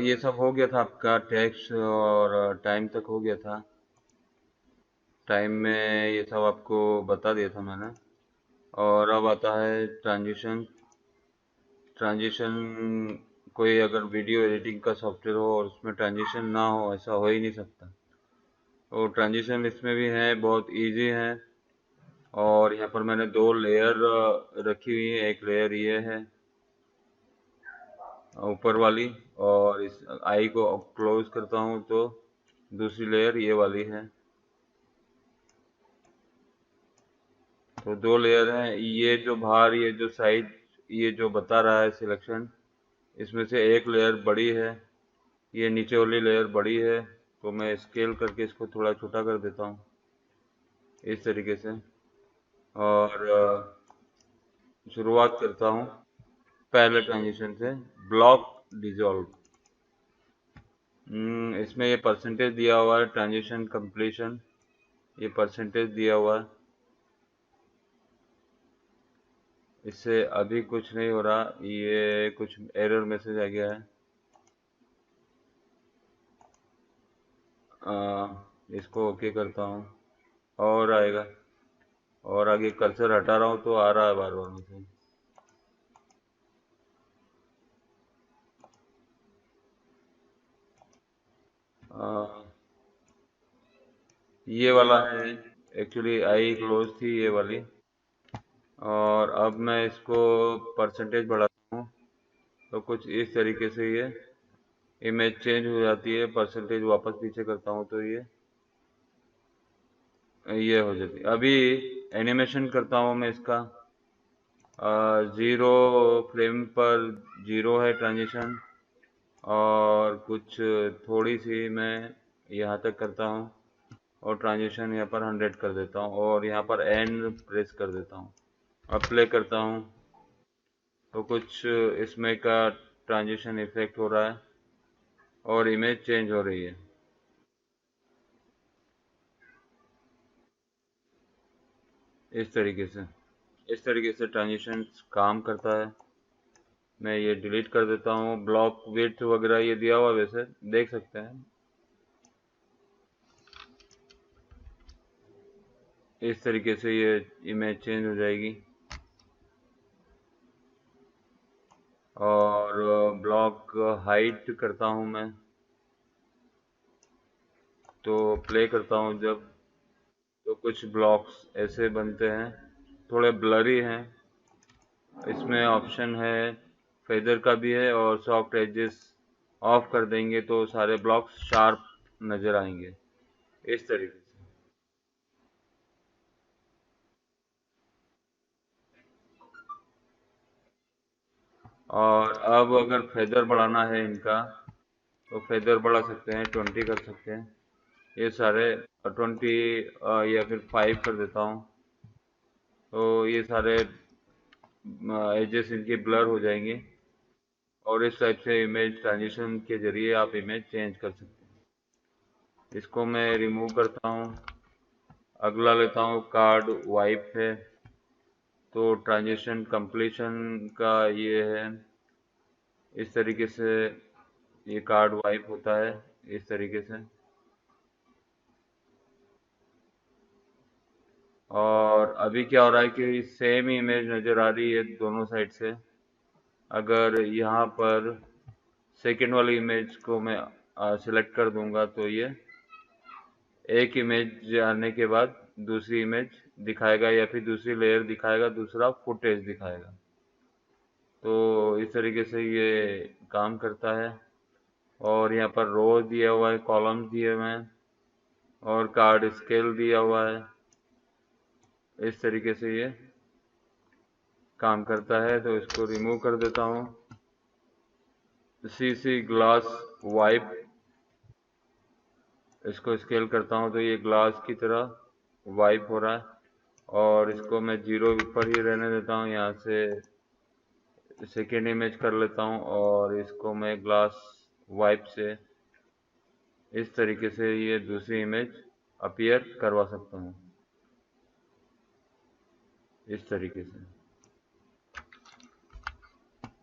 ये सब हो गया था आपका टेक्स्ट और टाइम तक हो गया था। टाइम में ये सब आपको बता दिया था मैंने। और अब आता है ट्रांजिशन। ट्रांजिशन कोई अगर वीडियो एडिटिंग का सॉफ्टवेयर हो और उसमें ट्रांजिशन ना हो, ऐसा हो ही नहीं सकता। और ट्रांजिशन इसमें भी है, बहुत इजी है। और यहाँ पर मैंने दो लेयर रखी हुई है। एक लेयर ये है ऊपर वाली, और इस आई को क्लोज करता हूँ तो दूसरी लेयर ये वाली है। तो दो लेयर हैं। ये जो बाहर, ये जो साइड, ये जो बता रहा है सिलेक्शन, इसमें से एक लेयर बड़ी है, ये नीचे वाली लेयर बड़ी है। तो मैं स्केल करके इसको थोड़ा छोटा कर देता हूँ इस तरीके से। और शुरुआत करता हूँ पहले ट्रांजिशन से, ब्लॉक डिजॉल्व। इसमें ये परसेंटेज दिया हुआ है, ट्रांजिशन कंप्लीशन, ये परसेंटेज दिया हुआ है। इससे अभी कुछ नहीं हो रहा, ये कुछ एरर मैसेज आ गया है। इसको ओके करता हूँ और आएगा। और आगे कर्सर हटा रहा हूँ तो आ रहा है बार बार मैसेज। ये वाला है, एक्चुअली आई क्लोज थी ये वाली। और अब मैं इसको परसेंटेज बढ़ाता हूँ तो कुछ इस तरीके से ये इमेज चेंज हो जाती है। परसेंटेज वापस पीछे करता हूँ तो ये हो जाती है। अभी एनिमेशन करता हूँ मैं इसका। 0 फ्रेम पर 0 है ट्रांजिशन, और कुछ थोड़ी सी मैं यहाँ तक करता हूँ, और ट्रांजिशन यहाँ पर 100 कर देता हूँ, और यहाँ पर एंड प्रेस कर देता हूँ। अब प्ले करता हूँ तो कुछ इसमें का ट्रांजिशन इफेक्ट हो रहा है और इमेज चेंज हो रही है इस तरीके से। इस तरीके से ट्रांजिशन काम करता है। मैं ये डिलीट कर देता हूँ। ब्लॉक विड्थ वगैरह ये दिया हुआ, वैसे देख सकते हैं। इस तरीके से ये इमेज चेंज हो जाएगी। और ब्लॉक हाइट करता हूँ मैं, तो प्ले करता हूँ जब, तो कुछ ब्लॉक्स ऐसे बनते हैं, थोड़े ब्लरी हैं। इसमें ऑप्शन है फेदर का भी है, और सॉफ्ट एजेस ऑफ कर देंगे तो सारे ब्लॉक्स शार्प नजर आएंगे इस तरीके से। और अब अगर फेदर बढ़ाना है इनका, तो फेदर बढ़ा सकते हैं, 20 कर सकते हैं। ये सारे 20 या फिर 5 कर देता हूँ, तो ये सारे एजेस इनके ब्लर हो जाएंगे। और इस टाइप से इमेज ट्रांजिशन के जरिए आप इमेज चेंज कर सकते हैं। इसको मैं रिमूव करता हूँ। अगला लेता हूँ, कार्ड वाइप है। तो ट्रांजिशन कंप्लीशन का ये है, इस तरीके से ये कार्ड वाइप होता है इस तरीके से। और अभी क्या हो रहा है कि सेम इमेज नज़र आ रही है दोनों साइड से। अगर यहाँ पर सेकेंड वाली इमेज को मैं सिलेक्ट कर दूंगा तो ये एक इमेज आने के बाद दूसरी इमेज दिखाएगा, या फिर दूसरी लेयर दिखाएगा, दूसरा फुटेज दिखाएगा। तो इस तरीके से ये काम करता है। और यहाँ पर रो दिया हुआ है, कॉलम्स दिए हुए हैं, और कार्ड स्केल दिया हुआ है। इस तरीके से ये काम करता है। तो इसको रिमूव कर देता हूँ। सीसी ग्लास वाइप, इसको स्केल करता हूँ तो ये ग्लास की तरह वाइप हो रहा है। और इसको मैं 0 ऊपर ही रहने देता हूँ। यहाँ से सेकेंड इमेज कर लेता हूँ, और इसको मैं ग्लास वाइप से इस तरीके से ये दूसरी इमेज अपीयर करवा सकता हूँ इस तरीके से।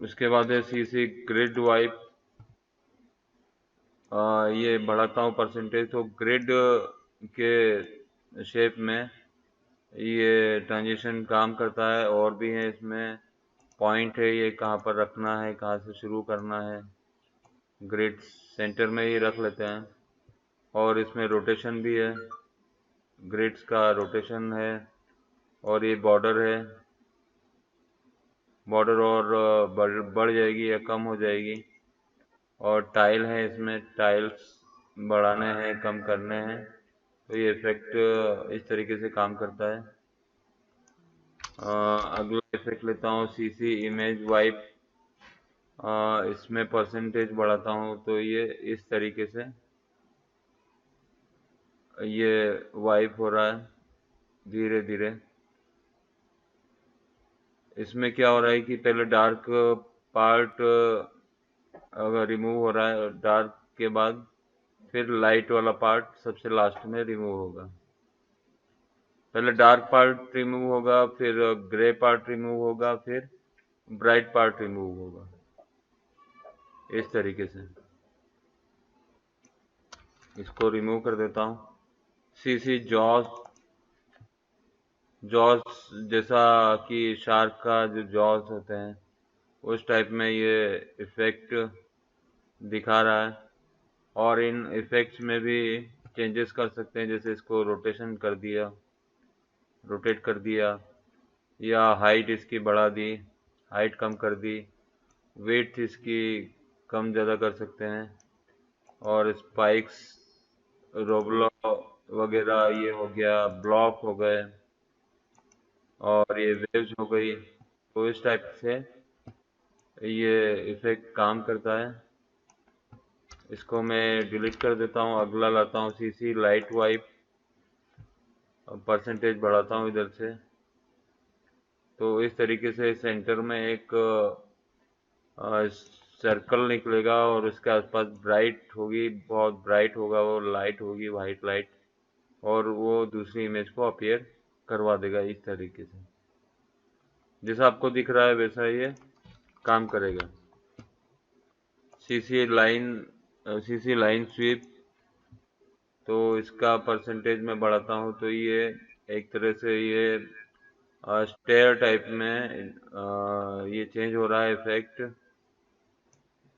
उसके बाद है सीसी ग्रिड वाइप। ये बढ़ाता हूँ परसेंटेज, तो ग्रिड के शेप में ये ट्रांजिशन काम करता है। और भी है इसमें पॉइंट है, ये कहाँ पर रखना है, कहाँ से शुरू करना है। ग्रिड सेंटर में ही रख लेते हैं। और इसमें रोटेशन भी है, ग्रिड्स का रोटेशन है। और ये बॉर्डर है, बॉर्डर और बढ़ जाएगी या कम हो जाएगी। और टाइल है, इसमें टाइल्स बढ़ाने हैं, कम करने हैं। तो ये इफेक्ट इस तरीके से काम करता है। अगला इफेक्ट लेता हूँ, सीसी इमेज वाइप। इसमें परसेंटेज बढ़ाता हूँ तो ये इस तरीके से ये वाइप हो रहा है धीरे धीरे। इसमें क्या हो रहा है कि पहले डार्क पार्ट अगर रिमूव हो रहा है, डार्क के बाद फिर लाइट वाला पार्ट सबसे लास्ट में रिमूव होगा। पहले डार्क पार्ट रिमूव होगा, फिर ग्रे पार्ट रिमूव होगा, फिर ब्राइट पार्ट रिमूव होगा, इस तरीके से। इसको रिमूव कर देता हूँ। सीसी जॉस, जॉस जैसा कि शार्क का जो जॉस होते हैं उस टाइप में ये इफेक्ट दिखा रहा है। और इन इफेक्ट्स में भी चेंजेस कर सकते हैं, जैसे इसको रोटेशन कर दिया, रोटेट कर दिया, या हाइट इसकी बढ़ा दी, हाइट कम कर दी, वेट इसकी कम ज़्यादा कर सकते हैं। और स्पाइक्स, रोबलो वगैरह ये हो गया, ब्लॉक हो गए, और ये वेव्स हो गई। तो इस टाइप से ये इफेक्ट काम करता है। इसको मैं डिलीट कर देता हूँ। अगला लाता हूँ सीसी लाइट वाइप। परसेंटेज बढ़ाता हूँ इधर से। तो इस तरीके से सेंटर में एक सर्कल निकलेगा और उसके आसपास ब्राइट होगी, बहुत ब्राइट होगा, वो लाइट होगी, वाइट लाइट। और वो दूसरी इमेज को अपीयर करवा देगा इस तरीके से। जैसा आपको दिख रहा है वैसा ये काम करेगा। CC line, CC line sweep, तो इसका परसेंटेज मैं बढ़ाता हूँ तो ये एक तरह से ये स्टेयर टाइप में ये चेंज हो रहा है इफेक्ट।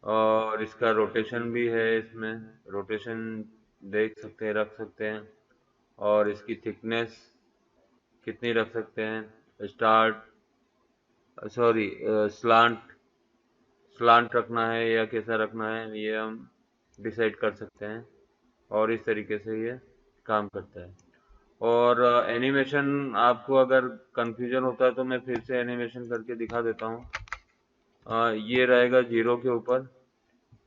और इसका रोटेशन भी है, इसमें रोटेशन देख सकते हैं, रख सकते हैं। और इसकी थिकनेस कितनी रख सकते हैं, सॉरी स्लांट, स्लांट रखना है या कैसा रखना है, ये हम डिसाइड कर सकते हैं। और इस तरीके से ये काम करता है। और एनिमेशन, आपको अगर कंफ्यूजन होता है तो मैं फिर से एनिमेशन करके दिखा देता हूँ। ये रहेगा 0 के ऊपर,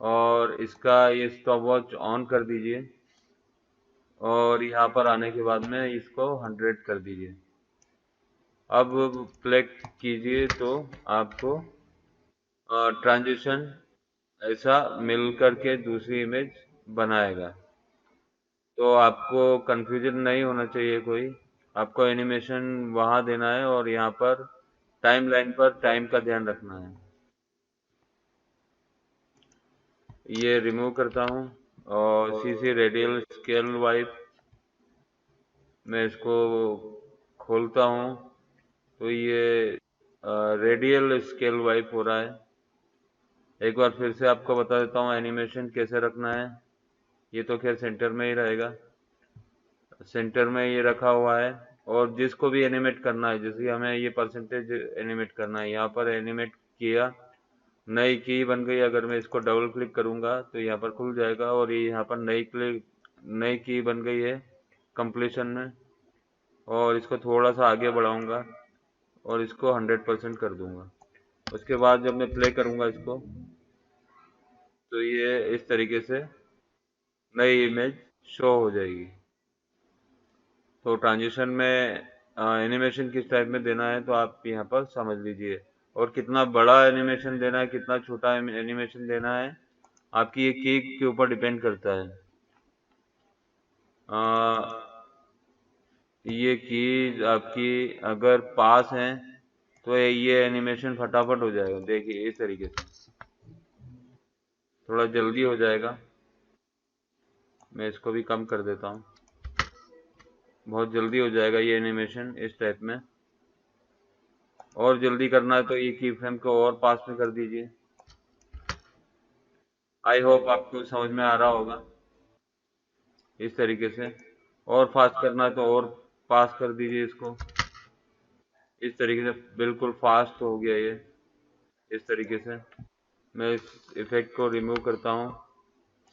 और इसका ये स्टॉप वॉच ऑन कर दीजिए। और यहाँ पर आने के बाद में इसको 100 कर दीजिए। अब प्ले कीजिए तो आपको ट्रांजिशन ऐसा मिल करके दूसरी इमेज बनाएगा। तो आपको कंफ्यूजन नहीं होना चाहिए कोई। आपको एनिमेशन वहां देना है और यहाँ पर टाइम लाइन पर टाइम का ध्यान रखना है। ये रिमूव करता हूँ। और सीसी रेडियल स्केल वाइप, मैं इसको खोलता हूँ तो ये रेडियल स्केल वाइप हो रहा है। एक बार फिर से आपको बता देता हूँ एनिमेशन कैसे रखना है। ये तो खैर सेंटर में ही रहेगा, सेंटर में ये रखा हुआ है। और जिसको भी एनिमेट करना है, जैसे हमें ये परसेंटेज एनिमेट करना है, यहाँ पर एनिमेट किया, नई की बन गई। अगर मैं इसको डबल क्लिक करूंगा तो यहाँ पर खुल जाएगा, और ये यहाँ पर नई की बन गई है कंप्लीशन में। और इसको थोड़ा सा आगे बढ़ाऊंगा और इसको 100% कर दूंगा। उसके बाद जब मैं प्ले करूंगा इसको, तो ये इस तरीके से नई इमेज शो हो जाएगी। तो ट्रांजिशन में एनिमेशन किस टाइप में देना है तो आप यहाँ पर समझ लीजिए। और कितना बड़ा एनिमेशन देना है, कितना छोटा एनिमेशन देना है, आपकी ये की के ऊपर डिपेंड करता है। ये की आपकी अगर पास है तो ये एनिमेशन फटाफट हो जाएगा। देखिए इस तरीके से थोड़ा जल्दी हो जाएगा। मैं इसको भी कम कर देता हूँ। बहुत जल्दी हो जाएगा ये एनिमेशन इस टाइप में। और जल्दी करना है तो ये की फ्रेम को और पास में कर दीजिए। आई होप आपको समझ में आ रहा होगा इस तरीके से। और फास्ट करना है तो और पास कर दीजिए इसको इस तरीके से। बिल्कुल फास्ट हो गया ये इस तरीके से। मैं इस इफेक्ट को रिमूव करता हूँ।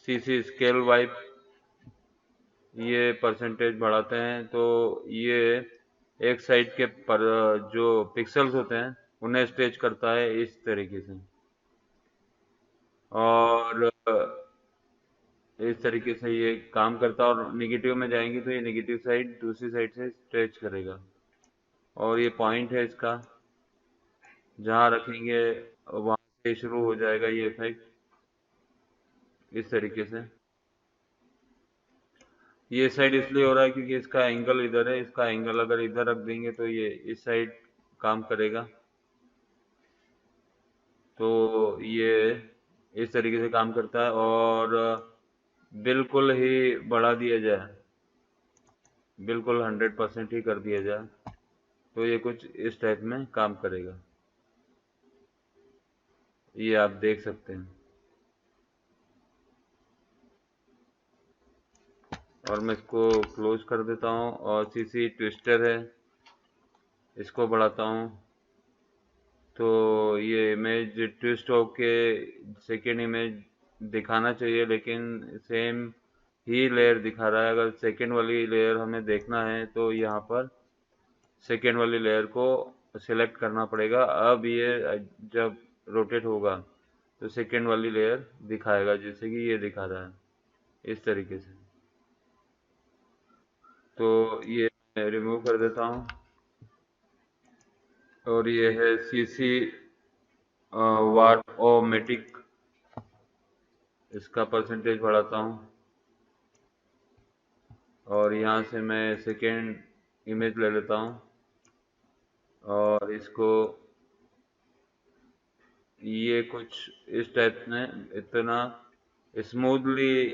सीसी स्केल वाइप, ये परसेंटेज बढ़ाते हैं तो ये एक साइड के पर जो पिक्सल्स होते हैं उन्हें स्ट्रेच करता है इस तरीके से। और इस तरीके से ये काम करता है। और निगेटिव में जाएंगे तो ये निगेटिव साइड दूसरी साइड से स्ट्रेच करेगा। और ये पॉइंट है इसका, जहाँ रखेंगे वहां से शुरू हो जाएगा ये इफेक्ट इस तरीके से। ये साइड इसलिए हो रहा है क्योंकि इसका एंगल इधर है। इसका एंगल अगर इधर रख देंगे तो ये इस साइड काम करेगा। तो ये इस तरीके से काम करता है। और बिल्कुल ही बढ़ा दिया जाए, बिल्कुल 100% ही कर दिया जाए तो ये कुछ इस टाइप में काम करेगा। ये आप देख सकते हैं। और मैं इसको क्लोज कर देता हूँ। और सीसी ट्विस्टर है, इसको बढ़ाता हूँ तो ये इमेज ट्विस्ट होके सेकेंड इमेज दिखाना चाहिए, लेकिन सेम ही लेयर दिखा रहा है। अगर सेकेंड वाली लेयर हमें देखना है तो यहाँ पर सेकेंड वाली लेयर को सिलेक्ट करना पड़ेगा। अब ये जब रोटेट होगा तो सेकेंड वाली लेयर दिखाएगा, जैसे कि ये दिखा रहा है इस तरीके से। तो ये मैं रिमूव कर देता हूँ। और ये है सीसी वाट ओमेटिक, इसका परसेंटेज बढ़ाता हूँ। और यहाँ से मैं सेकेंड इमेज ले लेता हूँ और इसको ये कुछ इस टाइप में इतना स्मूथली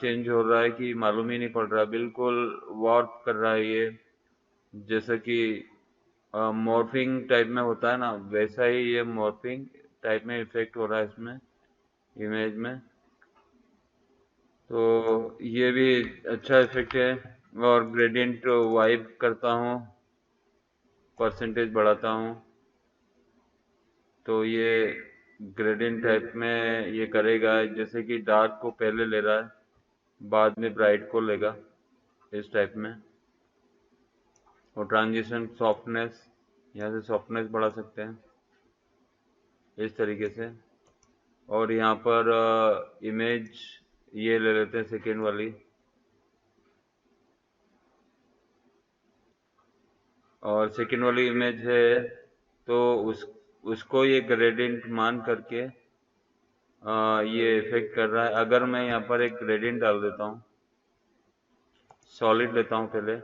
चेंज हो रहा है कि मालूम ही नहीं पड़ रहा। बिल्कुल वार्प कर रहा है ये, जैसे कि मॉर्फिंग टाइप में होता है ना, वैसा ही ये मॉर्फिंग टाइप में इफेक्ट हो रहा है इसमें इमेज में। तो ये भी अच्छा इफेक्ट है। और ग्रेडियंट वाइप करता हूँ, परसेंटेज बढ़ाता हूँ तो ये ग्रेडियंट टाइप में ये करेगा, जैसे कि डार्क को पहले ले रहा है बाद में ब्राइट को लेगा इस टाइप में। और ट्रांजिशन सॉफ्टनेस, यहाँ से सॉफ्टनेस बढ़ा सकते हैं इस तरीके से। और यहाँ पर इमेज ये ले लेते हैं सेकेंड वाली। और सेकेंड वाली इमेज है तो उसको ये ग्रेडियंट मान करके ये इफेक्ट कर रहा है। अगर मैं यहाँ पर एक ग्रेडियंट डाल देता हूँ, सॉलिड लेता हूँ पहले,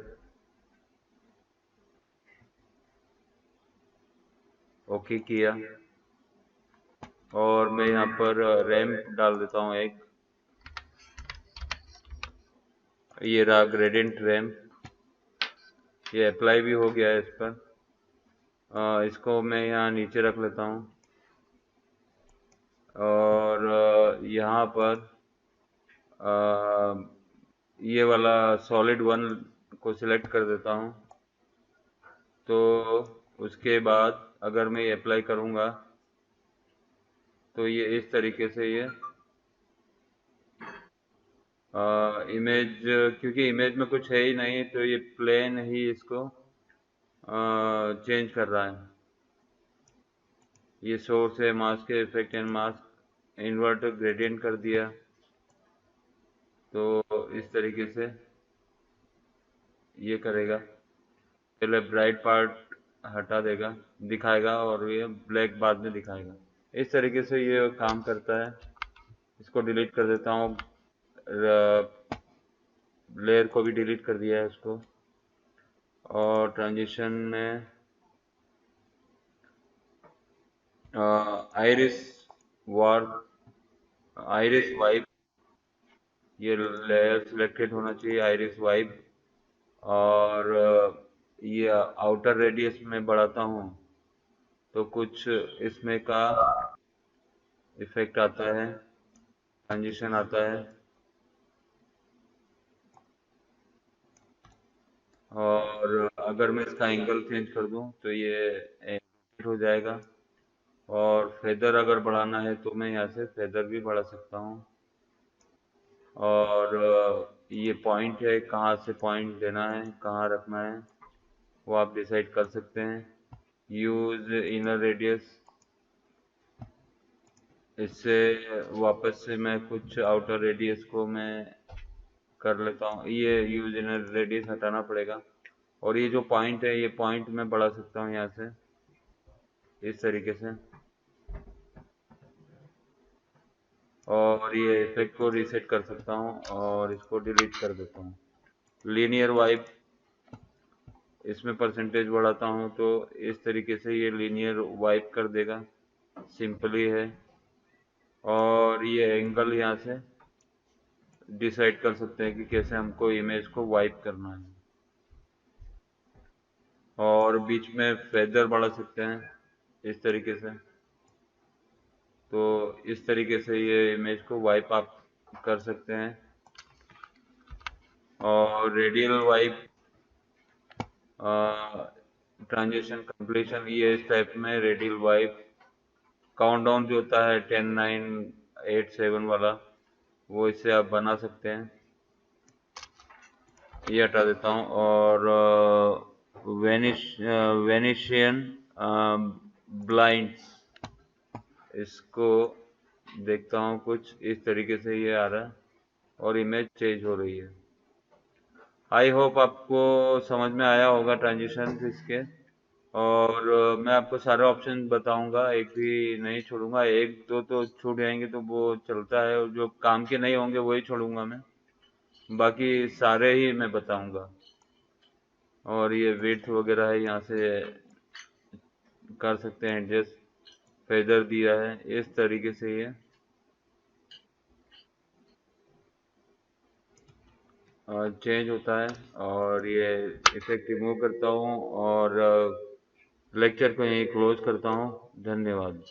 ओके किया। और मैं यहाँ पर रैंप डाल देता हूँ एक, ये रहा ग्रेडियंट रैंप। ये अप्लाई भी हो गया है इस पर। इसको मैं यहाँ नीचे रख लेता हूँ। और यहाँ पर ये वाला सॉलिड वन को सिलेक्ट कर देता हूँ। तो उसके बाद अगर मैं ये अप्लाई करूँगा तो ये इस तरीके से ये इमेज, क्योंकि इमेज में कुछ है ही नहीं तो ये प्लेन ही इसको चेंज कर रहा है। ये सोर्स है, मास्क है, effect and mask, invert gradient कर दिया तो इस तरीके से ये करेगा। पहले ब्राइट पार्ट हटा देगा, दिखाएगा, और ये ब्लैक बाद में दिखाएगा। इस तरीके से ये काम करता है। इसको डिलीट कर देता हूँ। लेयर को भी डिलीट कर दिया है इसको। और ट्रांजिशन में आइरिस वार, आइरिस वाइप, ये लेयर सिलेक्टेड होना चाहिए, आइरिस वाइप। और ये आउटर रेडियस में बढ़ाता हूँ तो कुछ इसमें का इफेक्ट आता है, ट्रांजिशन आता है। और अगर मैं इसका एंगल चेंज कर दूं तो ये रोटेट हो जाएगा। और फेदर अगर बढ़ाना है तो मैं यहाँ से फेदर भी बढ़ा सकता हूँ। और ये पॉइंट है, कहाँ से पॉइंट देना है, कहाँ रखना है, वो आप डिसाइड कर सकते हैं। यूज इनर रेडियस, इससे वापस से मैं कुछ आउटर रेडियस को मैं कर लेता हूँ। ये यूज इनर रेडियस हटाना पड़ेगा। और ये जो पॉइंट है, ये पॉइंट मैं बढ़ा सकता हूँ यहाँ से इस तरीके से। और ये इफेक्ट को रीसेट कर सकता हूँ और इसको डिलीट कर देता हूँ। लीनियर वाइप, इसमें परसेंटेज बढ़ाता हूँ तो इस तरीके से ये लीनियर वाइप कर देगा, सिंपली है। और ये एंगल यहाँ से डिसाइड कर सकते हैं कि कैसे हमको इमेज को वाइप करना है। और बीच में फेदर बढ़ा सकते हैं इस तरीके से। तो इस तरीके से ये इमेज को वाइप आप कर सकते हैं। और रेडियल वाइप, ट्रांजिशन कंप्लीशन, ये इस टाइप में रेडियल वाइप। काउंटडाउन जो होता है 10 9 8 7 वाला, वो इससे आप बना सकते हैं। ये हटा देता हूँ। और वेनिशियन ब्लाइंड्स, इसको देखता हूँ कुछ इस तरीके से ये आ रहा है और इमेज चेंज हो रही है। आई होप आपको समझ में आया होगा ट्रांजिशन इसके। और मैं आपको सारे ऑप्शन बताऊंगा, एक भी नहीं छोड़ूंगा। एक दो तो छूट जाएंगे तो वो चलता है, और जो काम के नहीं होंगे वही छोड़ूंगा मैं, बाकी सारे ही मैं बताऊंगा। और ये विड्थ वगैरह है, यहाँ से कर सकते हैं एडजस्ट। फेदर दिया है इस तरीके से, ये चेंज होता है। और ये इफेक्ट रिमूव करता हूँ और लेक्चर को यहीं क्लोज करता हूँ। धन्यवाद।